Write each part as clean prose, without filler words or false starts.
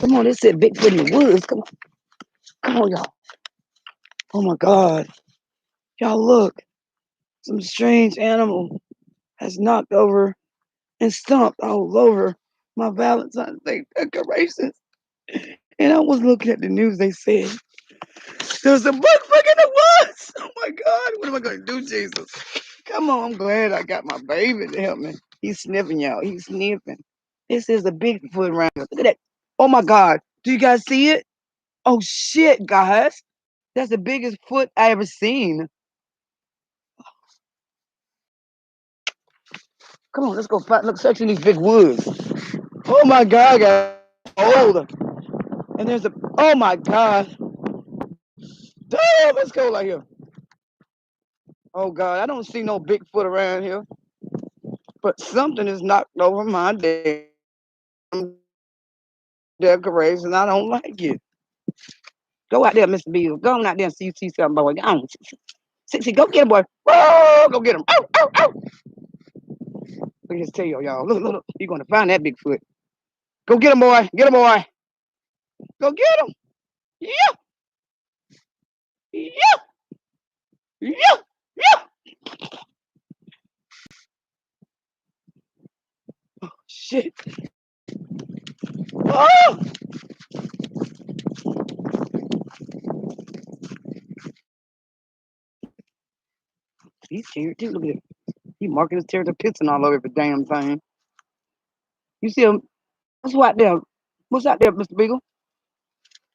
Come on, they said Bigfoot in the woods. Come on. Come on, y'all. Oh my God. Y'all look. Some strange animal has knocked over and stomped all over my Valentine's Day decorations. And I was looking at the news, they said, there's a Bigfoot in the woods. Oh my God, what am I going to do, Jesus? Come on, I'm glad I got my baby to help me. He's sniffing, y'all. He's sniffing. This is a Bigfoot around here. Look at that. Oh my God. Do you guys see it? Oh shit, guys. That's the biggest foot I ever seen. Come on, let's go find, look, searching these big woods. Oh my God, guys. Old. And there's a, oh my God. Damn, it's cold out here. Oh God, I don't see no Bigfoot around here. But something is knocked over my damn decoration. I don't like it. Go out there, Mr. Beal. Go on out there and see you see something, boy. Go on. See, go get him, boy. Whoa, go get him. Oh, oh, oh. Look at his tail, y'all. Look, look, look. You're going to find that Bigfoot. Go get him, boy. Get him, boy. Go get him. Yeah. Yeah. Yeah. Yeah. Oh, shit. Oh. He's scared too. Look at him. He's marking his territory, pissing all over every damn thing. You see him? What's out there? What's out there, Mr. Beagle?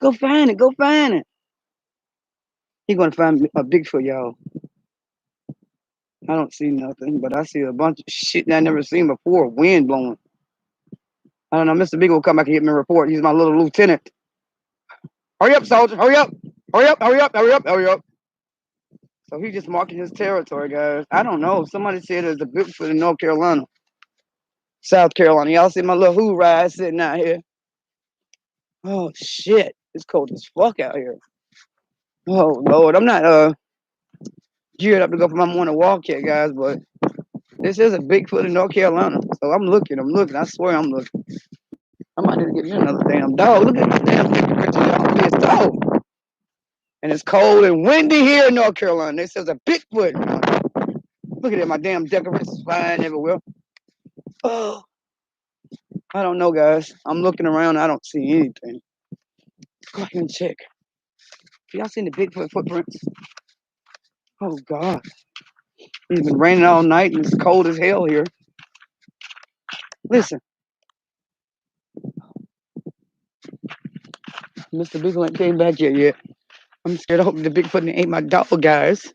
Go find it. Go find it. He's going to find a Bigfoot, y'all. I don't see nothing, but I see a bunch of shit that I never seen before. Wind blowing. I don't know. Mr. Beagle will come back and get me a report. He's my little lieutenant. Hurry up, soldier. Hurry up. Hurry up. Hurry up. Hurry up. Hurry up. So he's just marking his territory, guys. I don't know. Somebody said there's a Bigfoot in North Carolina, South Carolina. Y'all see my little hood ride sitting out here? Oh, shit. It's cold as fuck out here. Oh, Lord. I'm not geared up to go for my morning walk yet, guys, but this is a Bigfoot in North Carolina. So I'm looking. I swear I'm looking. I might need to get me another damn dog. Look at this damn picture, y'all. It's dog. And it's cold and windy here in North Carolina. They says a Bigfoot. Look at that. My damn decorations flying everywhere. Oh, I don't know, guys. I'm looking around. I don't see anything. Go ahead and check. Y'all seen the Bigfoot footprints? Oh, God. It's been raining all night and it's cold as hell here. Listen. Mr. Beagle ain't came back yet. I'm scared. I hope the Bigfoot ain't my dog, guys.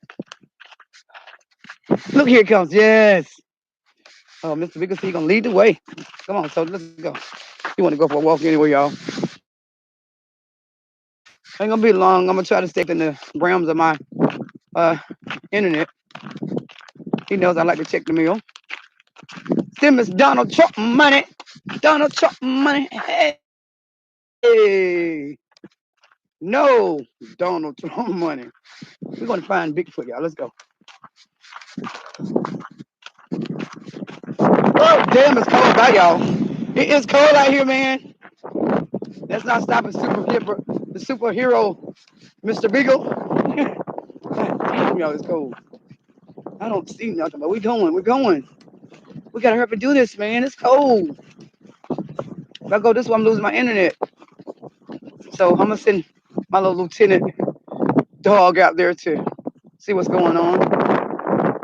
Look, here it comes. Yes. Oh, Mr. Beagle, he's going to lead the way. Come on, so let's go. You want to go for a walk anyway, y'all. Ain't going to be long. I'm going to try to stay in the realms of my internet. He knows I like to check the mail. Send Miss Donald Trump money. Donald Trump money. Hey. No Donald Trump money. We're going to find Bigfoot, y'all. Let's go. Oh, damn, it's cold out, y'all. It is cold out here, man. That's not stopping the superhero, Mr. Beagle. Damn, y'all, it's cold. I don't see nothing, but we're going. We got to hurry up and do this, man. It's cold. If I go this way, I'm losing my internet. So I'm going to send my little lieutenant dog out there to see what's going on.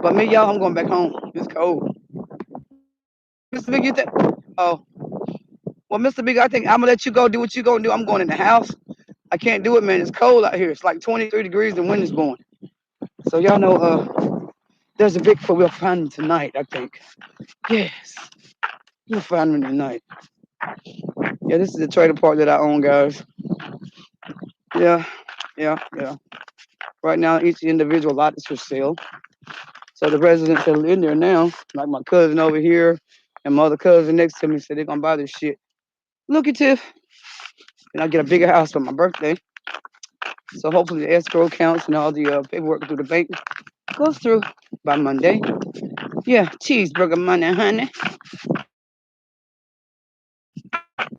But me, y'all, I'm going back home. It's cold. Mr. Big, you think? Oh. Well, Mr. Big, I think I'm going to let you go do what you're going to do. I'm going in the house. I can't do it, man. It's cold out here. It's like 23 degrees. The wind is blowing. So y'all know there's a Bigfoot we'll find him tonight, I think. Yes. We'll find him tonight. Yeah, this is the trailer park that I own, guys. Yeah. Right now, each individual lot is for sale. So the residents that are in there now, like my cousin over here and my other cousin next to me, said they're going to buy this shit. Lucrative. And I'll get a bigger house for my birthday. So hopefully the escrow accounts and all the paperwork through the bank goes through by Monday. Yeah, cheeseburger money, honey.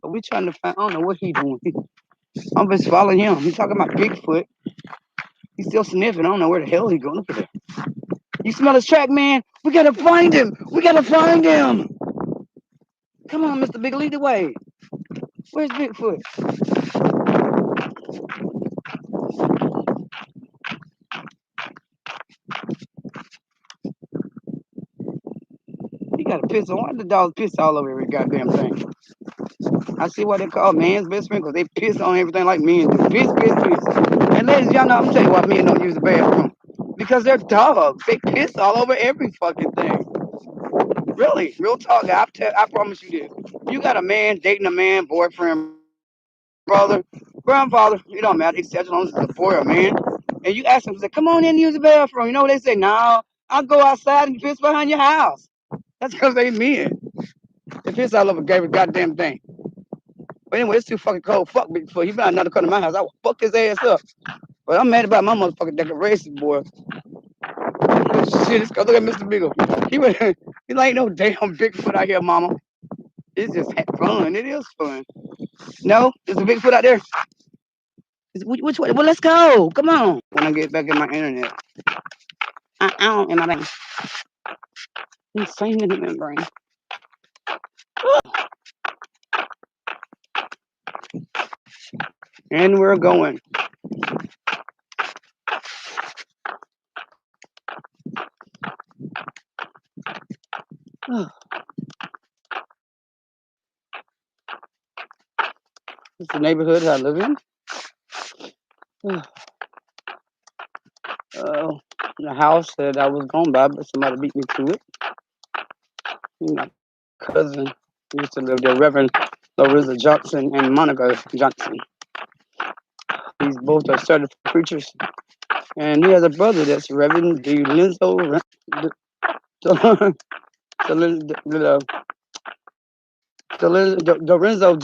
But we trying to find. I don't know what he doing. I'm just following him. He's talking about Bigfoot. He's still sniffing. I don't know where the hell he going. Look at that. You smell his track, man? We gotta find him. We gotta find him. Come on, Mr. Big, lead the way. Where's Bigfoot? He got a piss on. Why the dogs piss all over every goddamn thing? I see what they call man's best friend because they piss on everything like men do. Piss, piss, piss. And ladies, y'all know I'm telling you why men don't use the bathroom. Because they're dogs. They piss all over every fucking thing. Really, real talk. I promise you this. You got a man dating a man, boyfriend, brother, grandfather, it don't matter, except as long as it's a boy or a man. And you ask them, say, come on in and use the bathroom. You know what they say? No, I'll go outside and piss behind your house. That's because they men. They piss all over every goddamn thing. But anyway, it's too fucking cold. Fuck Bigfoot. He better not come to my house. I will fuck his ass up. But I'm mad about my motherfucking decorations, boy. Shit, it's cause look at Mr. Beagle. He like no damn Bigfoot out here, mama. It's just fun. It is fun. No, there's a Bigfoot out there. Which way? Well, let's go. Come on. When I get back in my internet. In my brain. Insane in my brain. And we're going. It's the neighborhood I live in. The house that I was going by, but somebody beat me to it. My cousin used to live there, Reverend Larissa Johnson and Monica Johnson. These both are certified preachers. And he has a brother that's Reverend Lorenzo Johnson.